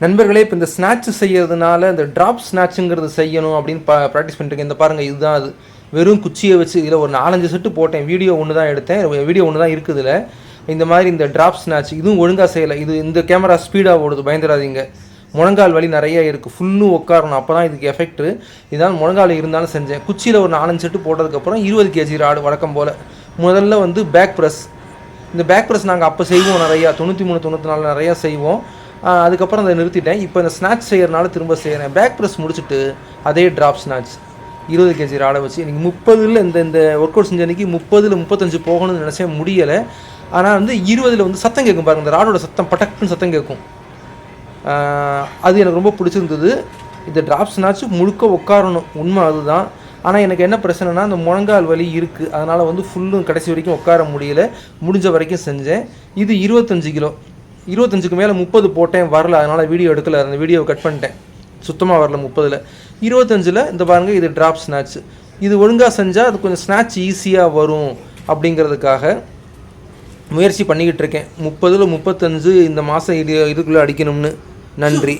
நண்பர்களே, இப்போ இந்த ஸ்நாட்ச் செய்யறதுனால இந்த ட்ராப் ஸ்நாட்சுங்கிறது செய்யணும் அப்படின்னு ப்ராக்டிஸ் பண்ணிட்டுருக்கேன். இந்த பாருங்கள், இதுதான் அது. வெறும் குச்சியை வச்சு இதில் ஒரு 4-5 செட்டு போட்டேன். வீடியோ ஒன்று தான் எடுத்தேன். வீடியோ ஒன்று தான் இருக்குதுல. இந்த மாதிரி இந்த ட்ராப் ஸ்நாட்ச் இதுவும் ஒழுங்காக செய்யலை. இந்த கேமரா ஸ்பீடாக ஓடுது, பயந்துடாதீங்க. முழங்கால் வலி நிறைய இருக்குது. ஃபுல்லும் உட்காரணும், அப்போ தான் இதுக்கு எஃபெக்ட்டு. இதனால் முழங்கால் இருந்தாலும் செஞ்சேன். குச்சியில் ஒரு 4-5 செட்டு போட்டதுக்கப்புறம் 20 kg ராடு வழக்கம் போல். முதல்ல வந்து பேக் ப்ரெஸ். இந்த பேக் ப்ரெஸ் நாங்கள் அப்போ செய்வோம் நிறையா, 93, 94 நிறையா செய்வோம். அதுக்கப்புறம் அதை நிறுத்திட்டேன். இப்போ இந்த ஸ்நாட்ச் செய்கிறனால திரும்ப செய்கிறேன். பேக் ப்ரெஸ் முடிச்சுட்டு அதே ட்ராப் ஸ்நாட்ச் 20 kg ராடை வச்சு இன்றைக்கி 30ல் இந்த ஒர்க் அவுட் செஞ்ச அன்றைக்கி 30ல் 35 போகணும்னு நினச்சே முடியலை. ஆனால் வந்து 20ல் வந்து சத்தம் கேட்கும் பாருங்கள், இந்த ராடோட சத்தம் பட்டக்குன்னு சத்தம் கேட்கும். அது எனக்கு ரொம்ப பிடிச்சிருந்தது. இந்த ட்ராப் ஸ்நாட்ச் முழுக்க உட்காரணும், உண்மை அதுதான். ஆனால் எனக்கு என்ன பிரச்சனைனா, அந்த முழங்கால் வலி இருக்குது. அதனால் வந்து ஃபுல்லும் கடைசி வரைக்கும் உட்கார முடியல. முடிஞ்ச வரைக்கும் செஞ்சேன். இது 25 கிலோ. 25க்கு மேலே 30 போட்டேன், வரல. அதனால் வீடியோ எடுக்கலை, அந்த வீடியோவை கட் பண்ணிட்டேன். சுத்தமாக வரல 30ல். 25ல் இந்த பாருங்கள், இது ட்ராப் ஸ்நாட்ச். இது ஒழுங்காக செஞ்சால் அது கொஞ்சம் ஸ்நாட்ச் ஈஸியாக வரும் அப்படிங்கிறதுக்காக முயற்சி பண்ணிக்கிட்டு இருக்கேன். 30ல் 35 இந்த மாதம் இதுக்குள்ளே அடிக்கணும்னு. நன்றி.